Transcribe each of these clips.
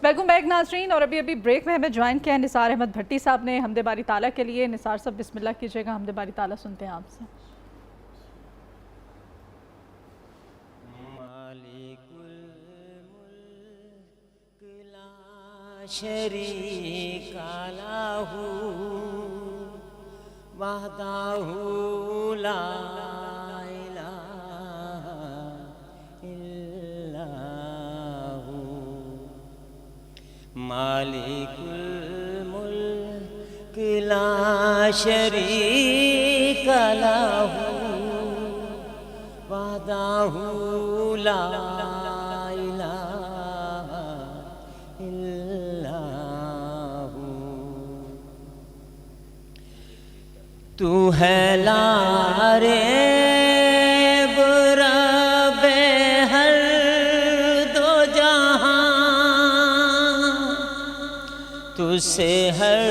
Welcome back ناظرین، اور ابھی بریک میں ہمیں جوائن کیا ہے نثار احمد بھٹی صاحب نے حمد باری تعالیٰ کے لیے۔ نثار صاحب بسم اللہ کیجئے گا، حمد باری تعالیٰ سنتے ہیں آپ سے۔ مالک الملک لا شریک لہ وحدہ لا مالک الملک لا شریک لہ وحدہ لا الہ الا ہو۔ تو ہے لاریب رب ہر دو جہاں، تجھ سے ہر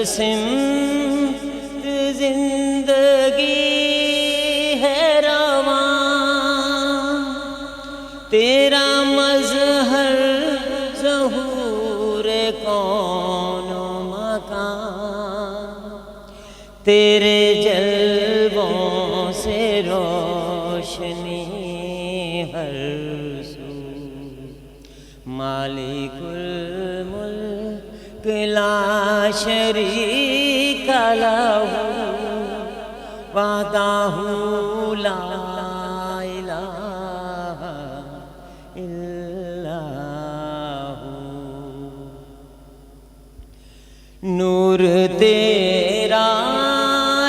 سمت زندگی ہے رواں، تیرا مظہر ظہور کون و مکان، تیرے جلووں سے روشنی ہر سو۔ مالک الملک لا شریک لہ وحدہ لا الہ الا ہو۔ نور تیرا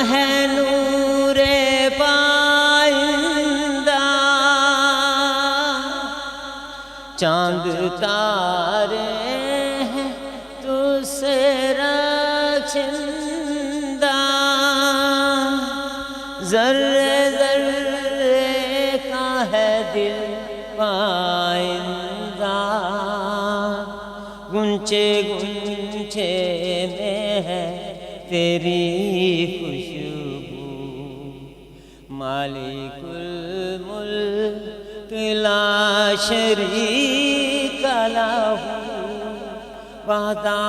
ہے نور پائندہ، چاند تارے ہیں تجھ سے رخشندہ، ذرے ذرے کا ہے دل پائندہ، گنچے گنچے میں ہے تیری خوشبو۔ مالک الملک لا شریک لہ وحدہ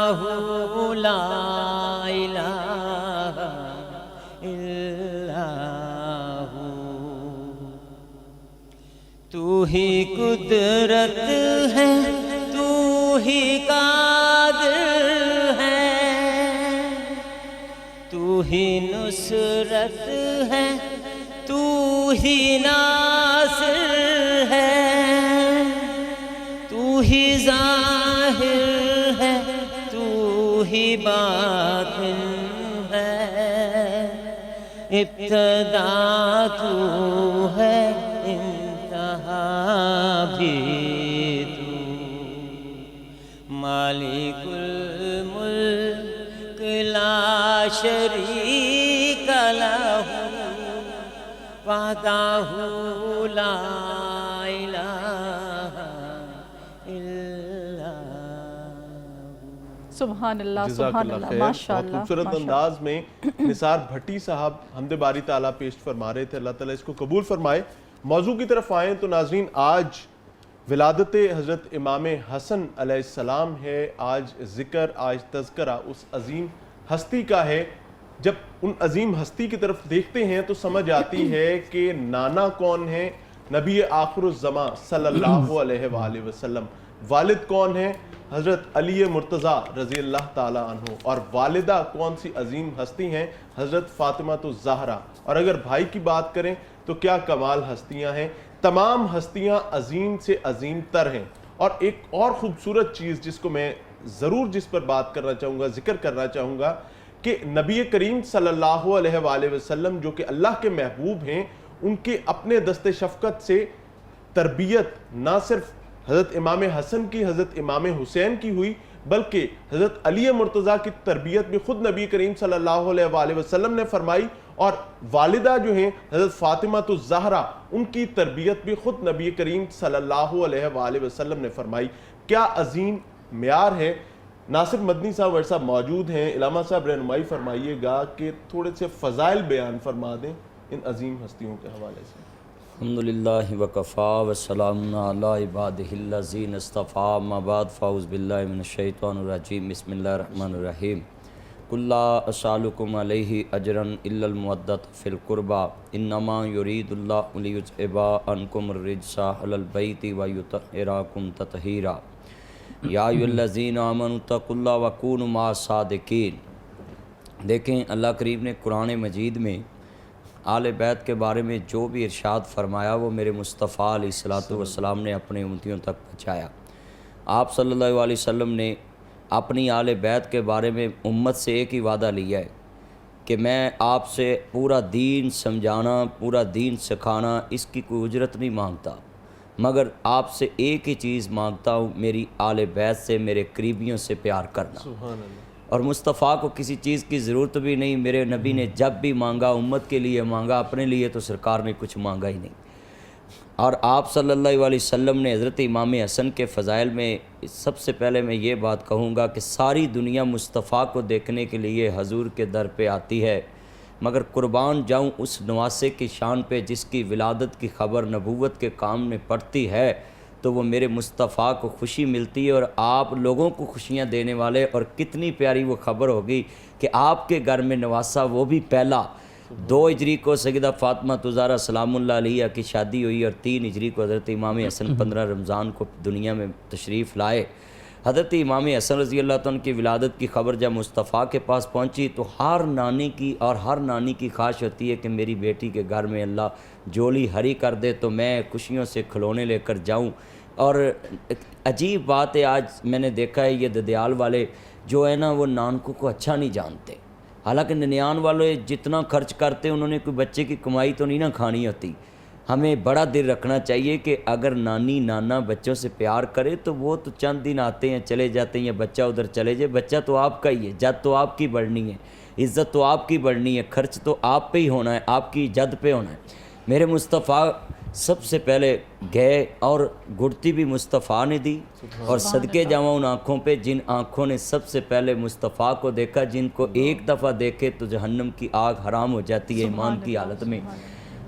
لا الہ الا ہو۔ تو ہی قدرت ہے، تو ہی قادر ہے، تو ہی نصرت ہے، تو ہی ناصر ہے، تو ہی ظاہر ہے، تو ہی باطن ہے، ابتدا تو ہے انتہا بھی تو۔ مالک الملک لا شریک لہ وحدہ لا الہ الا سبحان اللہ، جزاک سبحان اللہ اللہ، خیر۔ ماشاء بہت اللہ، خوبصورت انداز میں نثار بھٹی صاحب حمد باری تعالیٰ پیش فرما رہے تھے، اللہ تعالیٰ اس کو قبول فرمائے۔ موضوع کی طرف آئیں تو ناظرین، آج ولادت حضرت امام حسن علیہ السلام ہے، آج ذکر، آج تذکرہ اس عظیم ہستی کا ہے۔ جب ان عظیم ہستی کی طرف دیکھتے ہیں تو سمجھ آتی ہے کہ نانا کون ہے؟ نبی آخر الزمان صلی اللہ علیہ وآلہ وسلم۔ والد کون ہے؟ حضرت علی مرتضیٰ رضی اللہ تعالیٰ عنہ۔ اور والدہ کون سی عظیم ہستی ہیں؟ حضرت فاطمہ الزہرا۔ اور اگر بھائی کی بات کریں تو کیا کمال ہستیاں ہیں، تمام ہستیاں عظیم سے عظیم تر ہیں۔ اور ایک اور خوبصورت چیز جس کو میں ضرور جس پر بات کرنا چاہوں گا، ذکر کرنا چاہوں گا، کہ نبی کریم صلی اللہ علیہ وآلہ وسلم جو کہ اللہ کے محبوب ہیں، ان کے اپنے دست شفقت سے تربیت نہ صرف حضرت امام حسن کی، حضرت امام حسین کی ہوئی، بلکہ حضرت علی مرتضیٰ کی تربیت بھی خود نبی کریم صلی اللہ علیہ وآلہ وسلم نے فرمائی، اور والدہ جو ہیں حضرت فاطمہ الزہرا، ان کی تربیت بھی خود نبی کریم صلی اللہ علیہ وآلہ وسلم نے فرمائی۔ کیا عظیم معیار ہے۔ ناصر مدنی صاحب ورثہ صاحب موجود ہیں، علامہ صاحب رہنمائی فرمائیے گا کہ تھوڑے سے فضائل بیان فرما دیں ان عظیم ہستیوں کے حوالے سے۔ الحمدللہ وکفا وسلام علی عبادہ الذین اصطفیٰ اما بعد فاعوذ باللہ من الشیطان الرجیم بسم اللہ الرحمن الرحیم قل لا اسألکم علیہ اجرا الا المودۃ فی القربى انما یرید اللہ لیذھب عنکم الرجس اہل البیت ویطہرکم تطہیرا یا ایھا الذین آمنوا اتقوا اللہ وکونوا مع الصادقین۔ دیکھیں اللہ کریم نے قرآن مجید میں آل بیت کے بارے میں جو بھی ارشاد فرمایا وہ میرے مصطفیٰ علیہ الصلوۃ والسلام نے اپنے امتیوں تک پہنچایا۔ آپ صلی اللہ علیہ وسلم نے اپنی آل بیت کے بارے میں امت سے ایک ہی وعدہ لیا ہے کہ میں آپ سے پورا دین سمجھانا، پورا دین سکھانا، اس کی کوئی اجرت نہیں مانگتا، مگر آپ سے ایک ہی چیز مانگتا ہوں، میری آل بیت سے، میرے قریبیوں سے پیار کرنا۔ سبحان اللہ۔ اور مصطفیٰ کو کسی چیز کی ضرورت بھی نہیں، میرے نبی نے جب بھی مانگا امت کے لیے مانگا، اپنے لیے تو سرکار نے کچھ مانگا ہی نہیں۔ اور آپ صلی اللہ علیہ وسلم نے حضرت امام حسن کے فضائل میں سب سے پہلے میں یہ بات کہوں گا کہ ساری دنیا مصطفیٰ کو دیکھنے کے لیے حضور کے در پہ آتی ہے، مگر قربان جاؤں اس نواسے کی شان پہ جس کی ولادت کی خبر نبوت کے کام میں پڑتی ہے، تو وہ میرے مصطفیٰ کو خوشی ملتی ہے اور آپ لوگوں کو خوشیاں دینے والے۔ اور کتنی پیاری وہ خبر ہوگی کہ آپ کے گھر میں نواسا، وہ بھی پہلا 2 ہجری کو سیدہ فاطمہ زہرا سلام اللہ علیہ کی شادی ہوئی اور 3 ہجری کو حضرت امام حسن 15 رمضان کو دنیا میں تشریف لائے۔ حضرت امام حسن رضی اللہ عنہ کی ولادت کی خبر جب مصطفیٰ کے پاس پہنچی تو ہر نانی کی خواہش ہوتی ہے کہ میری بیٹی کے گھر میں اللہ جولی ہری کر دے تو میں خوشیوں سے کھلونے لے کر جاؤں۔ اور عجیب بات ہے، آج میں نے دیکھا ہے یہ ددیال والے جو ہے نا وہ نانکوں کو اچھا نہیں جانتے، حالانکہ ننیان والے جتنا خرچ کرتے انہوں نے کوئی بچے کی کمائی تو نہیں نہ کھانی ہوتی۔ ہمیں بڑا دل رکھنا چاہیے کہ اگر نانی نانا بچوں سے پیار کرے تو وہ تو چند دن آتے ہیں چلے جاتے ہیں، بچہ ادھر چلے جائے، بچہ تو آپ کا ہی ہے، جد تو آپ کی بڑھنی ہے، عزت تو آپ کی بڑھنی ہے، خرچ تو آپ پہ ہی ہونا ہے، آپ کی جد پہ ہونا ہے۔ میرے مصطفیٰ سب سے پہلے گئے اور گڑتی بھی مصطفیٰ نے دی، اور صدقے جاواں ان آنکھوں پہ جن آنکھوں نے سب سے پہلے مصطفیٰ کو دیکھا، جن کو ایک دفعہ دیکھے تو جہنم کی آگ حرام ہو جاتی ہے ایمان کی حالت میں۔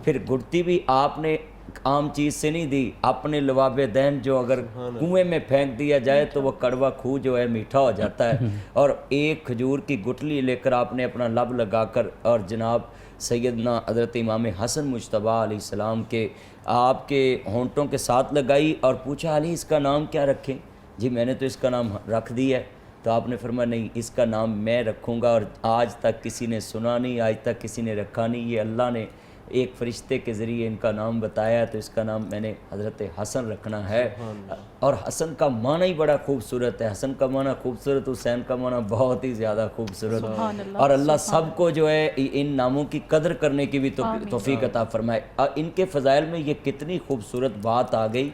پھر گڑتی بھی آپ نے عام چیز سے نہیں دی، اپنے لواب دین جو اگر کنویں میں پھینک دیا جائے تو وہ کڑوا خو جو ہے میٹھا ہو جاتا ہے، اور ایک کھجور کی گٹلی لے کر آپ نے اپنا لب لگا کر اور جناب سیدنا حضرت امام حسن مجتبیٰ علیہ السلام کے آپ کے ہونٹوں کے ساتھ لگائی اور پوچھا علی اس کا نام کیا رکھیں؟ جی میں نے تو اس کا نام رکھ دیا ہے۔ تو آپ نے فرمایا نہیں، اس کا نام میں رکھوں گا، اور آج تک کسی نے سنا نہیں، آج تک کسی نے رکھا نہیں، یہ اللہ نے ایک فرشتے کے ذریعے ان کا نام بتایا، تو اس کا نام میں نے حضرت حسن رکھنا ہے۔ اور حسن کا معنی ہی بڑا خوبصورت ہے، حسن کا معنی خوبصورت، حسین کا معنی بہت ہی زیادہ خوبصورت، اور اللہ سب کو جو ہے ان ناموں کی قدر کرنے کی بھی توفیق عطا فرمائے۔ ان کے فضائل میں یہ کتنی خوبصورت بات آ گئی،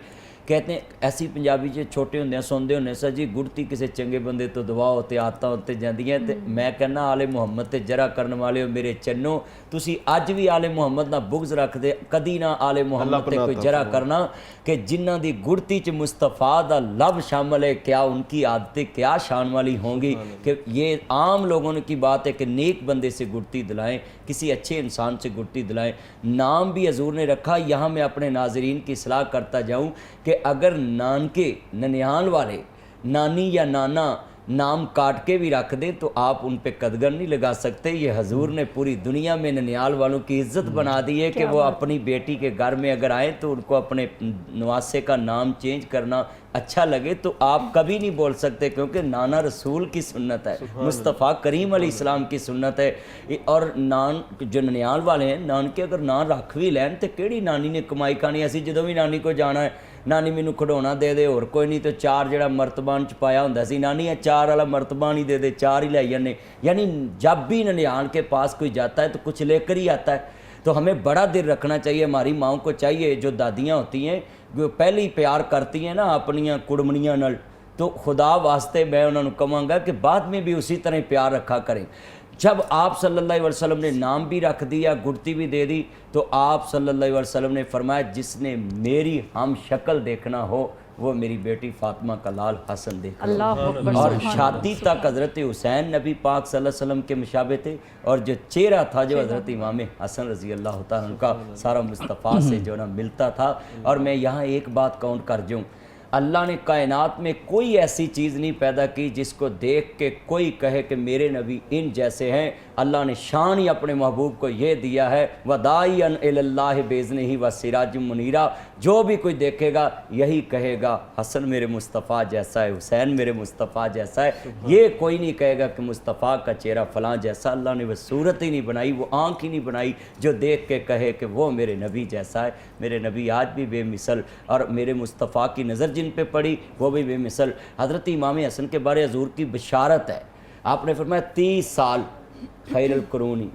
کہتے ہیں ایسی پنجابی جو چھوٹے ہوندے ہیں سوندے ہوندے سا جی گڑتی کسی چنگے بندے تو دعا ہوتے آتا ہوتے جاندیاں، تے میں کہنا آل محمد تے جرا کرنے والے ہو میرے چنو، تسی اج بھی آل محمد نہ بغض رکھ دے، کدی نہ آل محمد تے کوئی جرا کرنا، کہ جنہ دی گڑتی چ مصطفیٰ دا لب شامل ہے، کیا ان کی عادتیں کیا شان والی ہوں گی، کہ یہ عام لوگوں کی بات ہے کہ نیک بندے سے گڑتی دلائیں، کسی اچھے انسان سے گڑتی دلائیں۔ نام بھی حضور نے رکھا، یہاں میں اپنے ناظرین کی اصلاح کرتا جاؤں کہ اگر نانکے ننیال والے نانی یا نانا نام کاٹ کے بھی رکھ دیں تو آپ ان پہ قدغن نہیں لگا سکتے۔ یہ حضور نے پوری دنیا میں ننیال والوں کی عزت بنا دی ہے کہ وہ اپنی بیٹی کے گھر میں اگر آئیں تو ان کو اپنے نواسے کا نام چینج کرنا اچھا لگے تو آپ کبھی نہیں بول سکتے، کیونکہ نانا رسول کی سنت ہے، مصطفیٰ کریم علیہ السلام کی سنت ہے۔ اور نان جو ننیال والے ہیں نان کے اگر نام رکھ بھی لین تو کیڑی نانی نے کمائی کھانی، اسی جدوں بھی نانی کو جانا ہے نانی مینوں کھڈونا دے دے اور کوئی نہیں، تو 4 جڑا مرتبان چ پایا ہوندا سی نانی 4 والا مرتبان ہی دے دے، 4 ہی لے جانے، یعنی جب بھی ننیال کے پاس کوئی جاتا ہے تو کچھ لے کر ہی آتا ہے۔ تو ہمیں بڑا دل رکھنا چاہیے، ہماری ماؤں کو چاہیے، جو دادیاں ہوتی ہیں جو پہلے ہی پیار کرتی ہیں نا اپنیاں کڑمنیاں نال، تو خدا واسطے میں انہوں نے کہوں گا کہ بعد میں بھی اسی طرح پیار رکھا کریں۔ جب آپ صلی اللہ علیہ وسلم نے نام بھی رکھ دیا، گڑتی بھی دے دی، تو آپ صلی اللہ علیہ وسلم نے فرمایا جس نے میری ہم شکل دیکھنا ہو وہ میری بیٹی فاطمہ کا لال حسن دیکھ رہا اللہ ہوں۔ اکبر، اور سبحان شادی تک حضرت حسین نبی پاک صلی اللہ علیہ وسلم کے مشابہ تھے، اور جو چہرہ تھا جو حضرت امام حسن رضی اللہ تعالیٰ عنہ کا سارا مصطفیٰ سے جو نا ملتا تھا۔ اور میں یہاں ایک بات کاؤنٹ کر جوں، اللہ نے کائنات میں کوئی ایسی چیز نہیں پیدا کی جس کو دیکھ کے کوئی کہے کہ میرے نبی ان جیسے ہیں۔ اللہ نے شان ہی اپنے محبوب کو یہ دیا ہے، وَدَاعِيًا إِلَى اللَّهِ بِإِذْنِهِ وَسِرَاجٌ مُنِيرًا، جو بھی کوئی دیکھے گا یہی کہے گا حسن میرے مصطفیٰ جیسا ہے، حسین میرے مصطفیٰ جیسا ہے۔ یہ کوئی نہیں کہے گا کہ مصطفیٰ کا چہرہ فلاں جیسا۔ اللہ نے وہ صورت ہی نہیں بنائی، وہ آنکھ ہی نہیں بنائی جو دیکھ کے کہے کہ وہ میرے نبی جیسا ہے۔ میرے نبی آج بھی بے مثل، اور میرے مصطفیٰ کی نظر جن پہ پڑی وہ بھی بے مثل۔ حضرت امام حسن کے بارے حضور کی بشارت ہے، آپ نے فرمایا 30 سال خیر القرونی،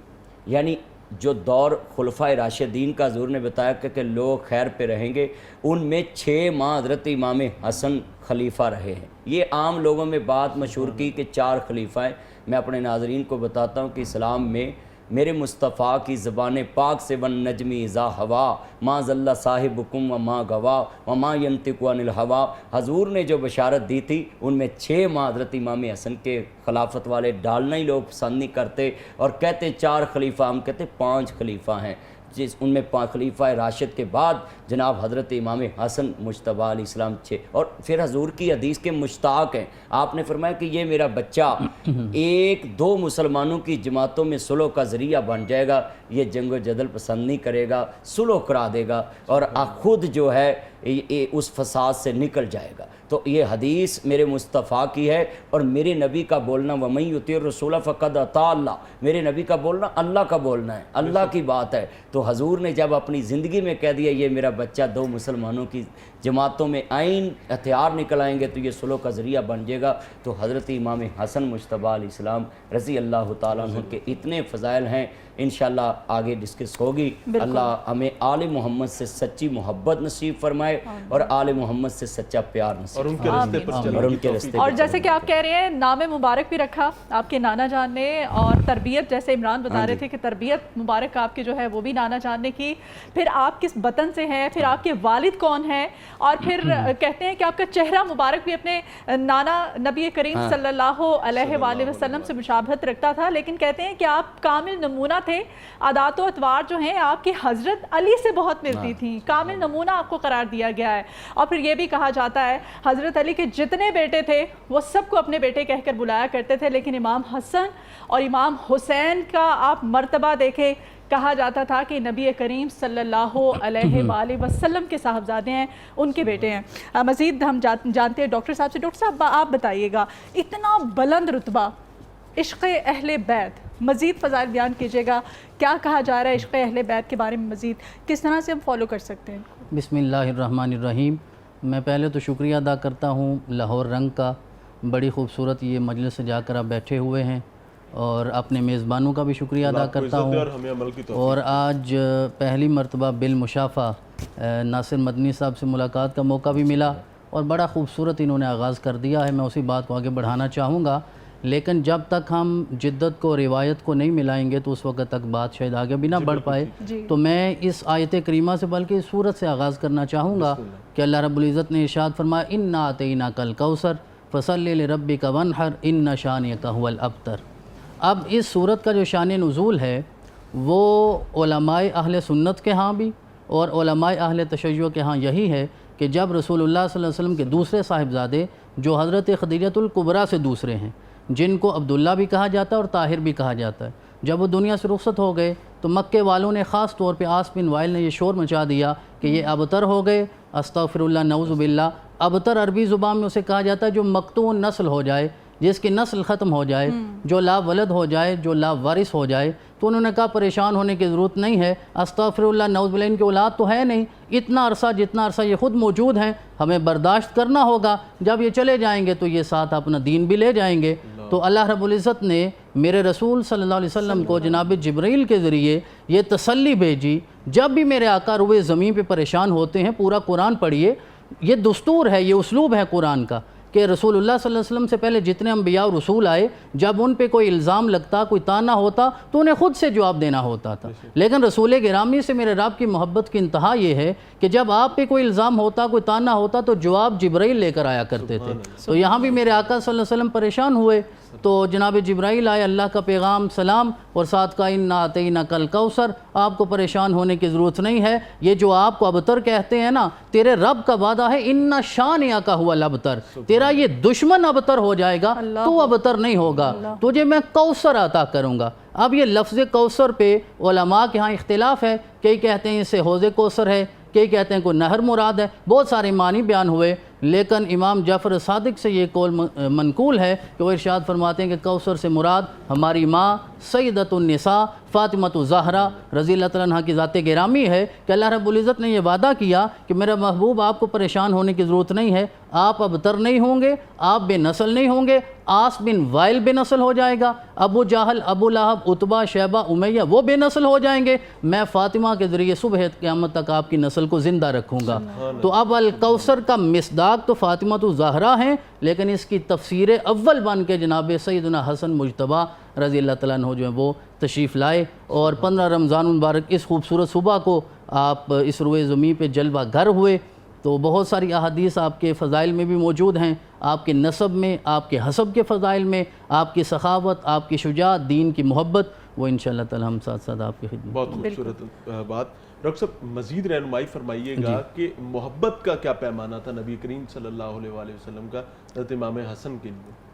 یعنی جو دور خلفائے راشدین کا حضور نے بتایا کہ لوگ خیر پہ رہیں گے، ان میں 6 ماہ حضرت امام حسن خلیفہ رہے ہیں۔ یہ عام لوگوں میں بات مشہور کی کہ 4 خلیفہ ہیں، میں اپنے ناظرین کو بتاتا ہوں کہ اسلام میں میرے مصطفیٰ کی زبان پاک سے والنجم اذا ہوا ما ضل صاحبکم وما غوا وما ینطق عن الہوا، حضور نے جو بشارت دی تھی ان میں 6 ماہ حضرت امام حسن کے خلافت والے ڈالنا ہی لوگ پسند نہیں کرتے، اور کہتے 4 خلیفہ، ہم کہتے 5 خلیفہ ہیں، جس ان میں 5 خلیفہ راشد کے بعد جناب حضرت امام حسن مجتبیٰ علیہ السلام 6، اور پھر حضور کی حدیث کے مشتاق ہیں۔ آپ نے فرمایا کہ یہ میرا بچہ 1-2 مسلمانوں کی جماعتوں میں صلح کا ذریعہ بن جائے گا، یہ جنگ و جدل پسند نہیں کرے گا، صلح کرا دے گا، اور خود جو ہے اس فساد سے نکل جائے گا۔ تو یہ حدیث میرے مصطفیٰ کی ہے، اور میرے نبی کا بولنا وَمَن يُطِعِ الرَّسُولَ فَقَدْ أَطَاعَ اللَّهَ، میرے نبی کا بولنا اللہ کا بولنا ہے، اللہ کی بات ہے۔ تو حضور نے جب اپنی زندگی میں کہہ دیا یہ میرا بچہ 2 مسلمانوں کی جماعتوں میں آئین ہتھیار نکل آئیں گے تو یہ صلح کا ذریعہ بن جائے گا، تو حضرت امام حسن مجتبیٰ علیہ السلام رضی اللہ تعالیٰ عنہ کے اتنے فضائل ہیں، انشاءاللہ آگے ڈسکس ہوگی۔ اللہ ہمیں آل محمد سے سچی محبت نصیب فرمائے، اور آل محمد سے سچا پیار نصیب اور ان کے راستے پر چلنے اور ان کے راستے اور پر جیسے کہ آپ کہہ رہے ہیں نام مبارک بھی رکھا آپ کے نانا جان نے، اور تربیت جیسے عمران بتا رہے تھے کہ تربیت مبارک آپ کی جو ہے وہ بھی نانا جان نے کی، پھر آپ کس وطن سے ہیں، پھر آپ کے والد کون ہیں، اور پھر کہتے ہیں کہ آپ کا چہرہ مبارک بھی اپنے نانا نبی کریم صلی اللہ علیہ وآلہ وسلم سے مشابہت رکھتا تھا، لیکن کہتے ہیں کہ آپ کامل نمونہ تھے، عادات و اطوار جو ہیں آپ کی حضرت علی سے بہت ملتی تھیں، کامل نمونہ آپ کو قرار دیا گیا ہے۔ اور پھر یہ بھی کہا جاتا ہے حضرت علی کے جتنے بیٹے تھے وہ سب کو اپنے بیٹے کہہ کر بلایا کرتے تھے، لیکن امام حسن اور امام حسین کا آپ مرتبہ دیکھیں، کہا جاتا تھا کہ نبی کریم صلی اللہ علیہ وآلہ وسلم کے صاحبزادے ہیں، ان کے بیٹے ہیں۔ مزید ہم جانتے ہیں ڈاکٹر صاحب سے، ڈاکٹر صاحب آپ بتائیے گا اتنا بلند رتبہ عشق اہل بیت، مزید فضائل بیان کیجیے گا، کیا کہا جا رہا ہے عشق اہل بیت کے بارے میں، مزید کس طرح سے ہم فالو کر سکتے ہیں؟ بسم اللہ الرحمن الرحیم۔ میں پہلے تو شکریہ ادا کرتا ہوں لاہور رنگ کا، بڑی خوبصورت یہ مجلس سے جا کر آپ بیٹھے ہوئے ہیں، اور اپنے میزبانوں کا بھی شکریہ ادا کرتا ہوں، اور آج پہلی مرتبہ بالمشافہ ناصر مدنی صاحب سے ملاقات کا موقع بھی ملا، اور بڑا خوبصورت انہوں نے آغاز کر دیا ہے۔ میں اسی بات کو آگے بڑھانا چاہوں گا، لیکن جب تک ہم جدت کو روایت کو نہیں ملائیں گے تو اس وقت تک بات شاید آگے بھی نہ بڑھ پائے۔ تو میں اس آیت کریمہ سے بلکہ اس سورت سے آغاز کرنا چاہوں گا کہ اللہ رب العزت نے ارشاد فرمایا اِنَّا أَعْطَيْنَاكَ الْكَوْثَرَ فَصَلِّ لِرَبِّكَ وَانْحَرْ إِنَّ شَانِئَكَ هُوَ الْأَبْتَرُ۔ اب اس سورت کا جو شان نزول ہے وہ علماء اہل سنت کے ہاں بھی اور علماء اہل تشیع کے ہاں یہی ہے کہ جب رسول اللہ صلی اللہ علیہ وسلم کے دوسرے صاحبزادے جو حضرت خدیجۃ الکبریٰ سے دوسرے ہیں، جن کو عبداللہ بھی کہا جاتا ہے اور طاہر بھی کہا جاتا ہے، جب وہ دنیا سے رخصت ہو گئے تو مکے والوں نے خاص طور پہ عاص بن وائل نے یہ شور مچا دیا کہ یہ ابتر ہو گئے، استغفر اللہ نعوذ باللہ۔ ابتر عربی زبان میں اسے کہا جاتا ہے جو مقطوع نسل ہو جائے، جس کی نسل ختم ہو جائے، جو لا ولد ہو جائے، جو لا وارث ہو جائے۔ تو انہوں نے کہا پریشان ہونے کی ضرورت نہیں ہے، استغفر اللہ نعوذ باللہ، ان کی اولاد تو ہے نہیں، اتنا عرصہ جتنا عرصہ یہ خود موجود ہیں ہمیں برداشت کرنا ہوگا، جب یہ چلے جائیں گے تو یہ ساتھ اپنا دین بھی لے جائیں گے۔ تو اللہ رب العزت نے میرے رسول صلی اللہ علیہ وسلم کو جناب جبرائیل کے ذریعے یہ تسلی بھیجی، جب بھی میرے آقا روئے زمین پہ پریشان ہوتے ہیں، پورا قرآن پڑھیے، یہ دستور ہے، یہ اسلوب ہے قرآن کا کہ رسول اللہ صلی اللہ علیہ وسلم سے پہلے جتنے انبیاء اور رسول آئے جب ان پہ کوئی الزام لگتا کوئی طعنہ ہوتا تو انہیں خود سے جواب دینا ہوتا تھا، لیکن رسول گرامی سے میرے رب کی محبت کی انتہا یہ ہے کہ جب آپ پہ کوئی الزام ہوتا کوئی طعنہ ہوتا تو جواب جبرائیل لے کر آیا کرتے تھے۔ تو یہاں بھی میرے آقا صلی اللہ علیہ وسلم پریشان ہوئے تو جناب جبرائیل آئے، اللہ کا پیغام سلام اور ساتھ کا اِنَّا أَعْطَيْنَاكَ الْكَوْثَرَ، آپ کو پریشان ہونے کی ضرورت نہیں ہے، یہ جو آپ کو ابتر کہتے ہیں نا، تیرے رب کا وعدہ ہے اِنَّ شَانِئَكَ هُوَ الْأَبْتَرُ، تیرا یہ دشمن ابتر ہو جائے گا تو ابتر نہیں ہوگا، تجھے میں کوثر عطا کروں گا۔ اب یہ لفظ کوثر پہ علماء کے ہاں اختلاف ہے، کئی کہتے ہیں اسے حوض کوثر ہے، کئی کہتے ہیں کوئی نہر مراد ہے، بہت سارے معنی بیان ہوئے، لیکن امام جعفر صادق سے یہ قول منقول ہے کہ وہ ارشاد فرماتے ہیں کہ کوثر سے مراد ہماری ماں سیدۃ النساء فاطمۃ الزہرا رضی اللہ تعالیٰ عنہ کی ذات گرامی ہے کہ اللہ رب العزت نے یہ وعدہ کیا کہ میرا محبوب آپ کو پریشان ہونے کی ضرورت نہیں ہے، آپ ابتر نہیں ہوں گے، آپ بے نسل نہیں ہوں گے، آس بن وائل بے نسل ہو جائے گا، ابو جہل ابو لہب عتبہ شیبہ امیہ وہ بے نسل ہو جائیں گے، میں فاطمہ کے ذریعے صبح قیامت تک آپ کی نسل کو زندہ رکھوں گا۔ تو اب الکوثر کا مصداق تو فاطمۃ الزہرا ہیں، لیکن اس کی تفسیر اول بن کے جناب سیدنا حسن مجتبیٰ رضی اللہ تعالیٰ عنہ جو ہیں وہ تشریف لائے، اور 15 رمضان مبارک اس خوبصورت صبح کو آپ اس روئے زمین پہ جلوہ گر ہوئے۔ تو بہت ساری احادیث آپ کے فضائل میں بھی موجود ہیں، آپ کے نسب میں، آپ کے حسب کے فضائل میں، آپ کی سخاوت، آپ کی شجاعت، دین کی محبت، وہ انشاءاللہ تعالی ہم ساتھ ساتھ آپ کی خدمت۔ بہت خوبصورت بات۔ ڈاکٹر صاحب مزید رہنمائی فرمائیے گا کہ محبت کا کیا پیمانہ تھا نبی کریم صلی اللہ علیہ وآلہ وسلم کا حضرت امام حسن کے لیے؟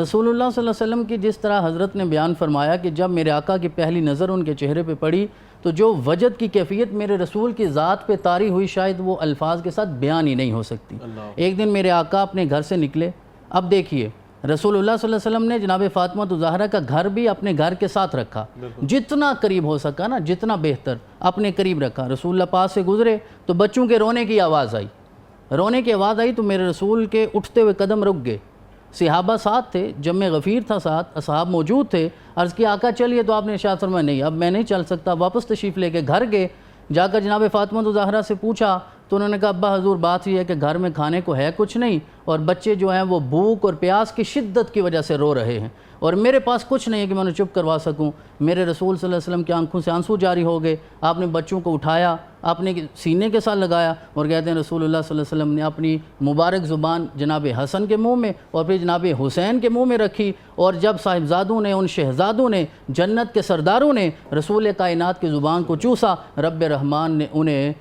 رسول اللہ صلی اللہ علیہ وسلم کی جس طرح حضرت نے بیان فرمایا کہ جب میرے آقا کی پہلی نظر ان کے چہرے پہ پڑی تو جو وجد کی کیفیت میرے رسول کی ذات پہ طاری ہوئی شاید وہ الفاظ کے ساتھ بیان ہی نہیں ہو سکتی۔ ایک دن میرے آقا اپنے گھر سے نکلے، اب دیکھیے رسول اللہ صلی اللہ علیہ وسلم نے جناب فاطمہ الزہرا کا گھر بھی اپنے گھر کے ساتھ رکھا، جتنا قریب ہو سکا نا، جتنا بہتر اپنے قریب رکھا۔ رسول اللہ پاس سے گزرے تو بچوں کے رونے کی آواز آئی، رونے کی آواز آئی تو میرے رسول کے اٹھتے ہوئے قدم رک گئے، صحابہ ساتھ تھے، جمع غفیر تھا ساتھ، اصحاب موجود تھے، عرض کی آقا چلیے، تو آپ نے ارشاد فرمایا نہیں اب میں نہیں چل سکتا، واپس تشریف لے کے گھر گئے، جا کر جناب فاطمہ الزہرا سے پوچھا تو انہوں نے کہا ابا حضور بات یہ ہے کہ گھر میں کھانے کو ہے کچھ نہیں، اور بچے جو ہیں وہ بھوک اور پیاس کی شدت کی وجہ سے رو رہے ہیں، اور میرے پاس کچھ نہیں ہے کہ میں انہیں چپ کروا سکوں۔ میرے رسول صلی اللہ علیہ وسلم کی آنکھوں سے آنسو جاری ہو گئے، آپ نے بچوں کو اٹھایا، آپ نے سینے کے ساتھ لگایا، اور کہتے ہیں رسول اللہ صلی اللہ علیہ وسلم نے اپنی مبارک زبان جناب حسن کے منہ میں اور پھر جناب حسین کے منہ میں رکھی، اور جب صاحبزادوں نے، ان شہزادوں نے، جنت کے سرداروں نے رسول کائنات کی زبان کو چوسا، رب رحمان نے انہیں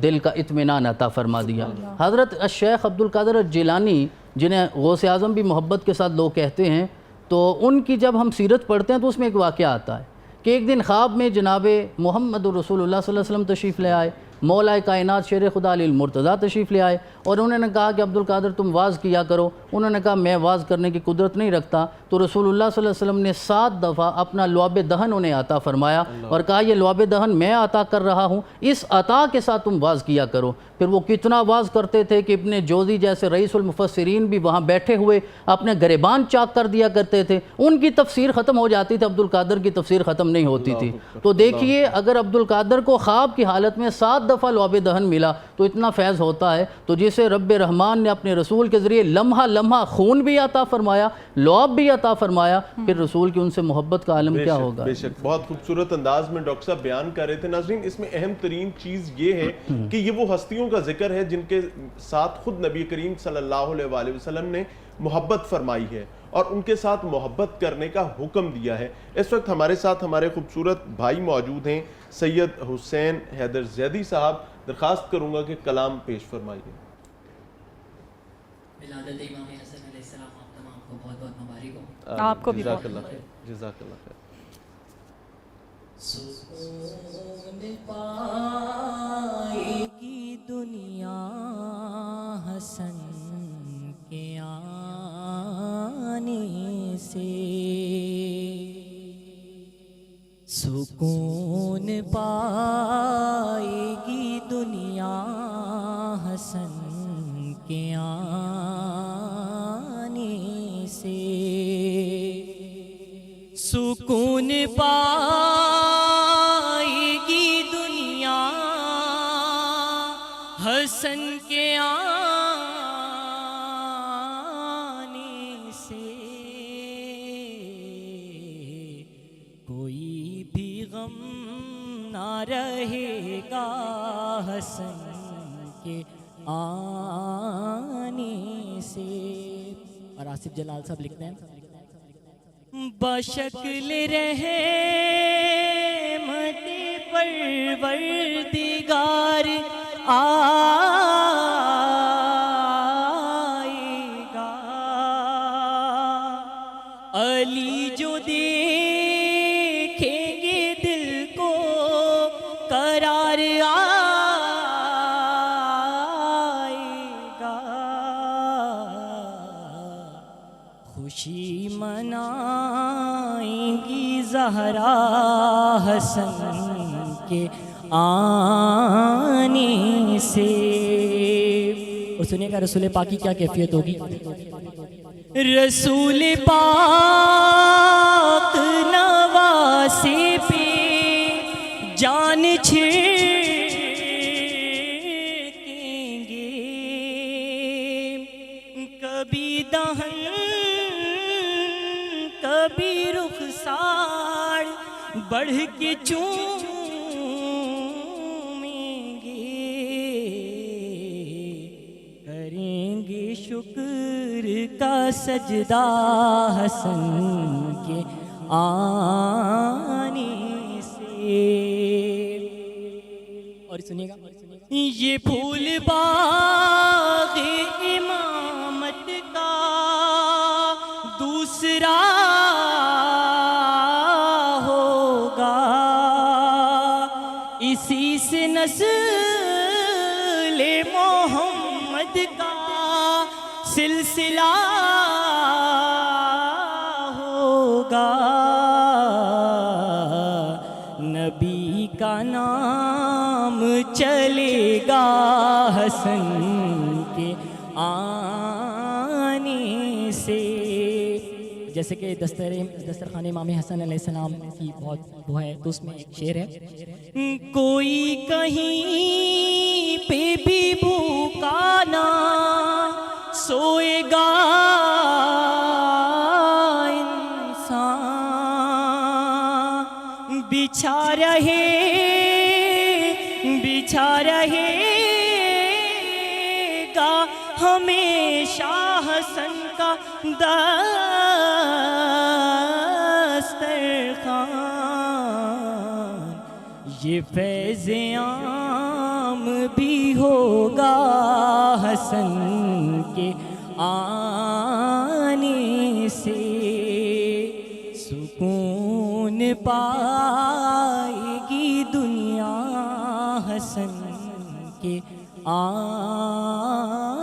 دل کا اطمینان عطا فرما دیا۔ حضرت الشیخ عبد القادر الجیلانی جنہیں غوث اعظم بھی محبت کے ساتھ لوگ کہتے ہیں، تو ان کی جب ہم سیرت پڑھتے ہیں تو اس میں ایک واقعہ آتا ہے کہ ایک دن خواب میں جناب محمد رسول اللہ صلی اللہ علیہ وسلم تشریف لے آئے، مولا کائنات شیر خدا علی المرتضیٰ تشریف لے آئے، اور انہوں نے کہا کہ عبد القادر تم واز کیا کرو۔ انہوں نے کہا میں واز کرنے کی قدرت نہیں رکھتا، تو رسول اللہ صلی اللہ علیہ وسلم نے 7 دفعہ اپنا لعاب دہن انہیں عطا فرمایا اور کہا یہ لعاب دہن میں عطا کر رہا ہوں، اس عطا کے ساتھ تم واز کیا کرو۔ پھر وہ کتنا واز کرتے تھے کہ ابن جوزی جیسے رئیس المفسرین بھی وہاں بیٹھے ہوئے اپنے گریبان چاک کر دیا کرتے تھے، ان کی تفسیر ختم ہو جاتی تھی، عبد القادر کی تفسیر ختم نہیں ہوتی تھی۔ تو دیکھیے اگر عبد القادر کو خواب کی حالت میں 7 دفعہ لعاب دہن ملا تو اتنا فیض ہوتا ہے، تو جسے رب رحمان نے اپنے رسول کے ذریعے لمحہ لمحہ خون بھی عطا فرمایا، لعاب بھی عطا فرمایا، پھر رسول کی ان سے محبت کا عالم کیا ہوگا۔ بے شک بہت خوبصورت انداز میں ڈاکٹر صاحب بیان کر رہے تھے۔ ناظرین اس میں اہم ترین چیز یہ ہے کہ یہ وہ ہستیوں کا ذکر ہے جن کے ساتھ خود نبی کریم صلی اللہ علیہ وآلہ وسلم نے محبت فرمائی ہے اور ان کے ساتھ محبت کرنے کا حکم دیا ہے۔ اس وقت ہمارے ساتھ ہمارے خوبصورت بھائی موجود ہیں، سید حسین حیدر زیدی صاحب، درخواست کروں گا کہ کلام پیش فرمائیے۔ ولادت امام حسن علیہ السلام آپ تمام کو بہت بہت مبارک ہو۔ آپ کو بھی جزاک اللہ خیر، جزاک اللہ خیر۔ سکون پائے گی دنیا حسن کے آنے سے، سکون پائے گی دنیا حسن کے آنے سے، سکون پائے گی دنیا حسن کے آنے غم نہ رہے گا حسن کے آنے سے. اور آصف جلال صاحب لکھتے ہیں بشکل رحمت پروردگار آئے گا. علی جو دیکھیں گے دل کو قرار آئے گا. خوشی منائیں گی زہرا حسن کے آنے سے. اور سنیے گا رسول پاک کی کیا کیفیت ہوگی. رسول پاک نواسے پہ جان چھڑکیں گے. کبھی دہن کبھی رخسار بڑھ کے چومیں گے. کریں گے شکر کا سجدہ حسن کے آنے سے. اور سنیے گا یہ پھول باغ امامت کا دوسرا ہوگا. اسی سے نسل محمد کا سلسلہ ہوگا. نبی کا نام چلے گا حسن کے آنے سے. جیسے کہ دسترخوان امام حسن علیہ السلام کی بہت وہ ہے تو اس میں ایک شعر ہے کوئی کہیں پہ بھی بھوکا نہ سوئے گا انسان بچھا رہے گا ہمیشہ حسن کا دسترخوان. یہ فیض عام بھی ہوگا حسن کے آنے سے. سکون پائے گی دنیا حسن کے آنے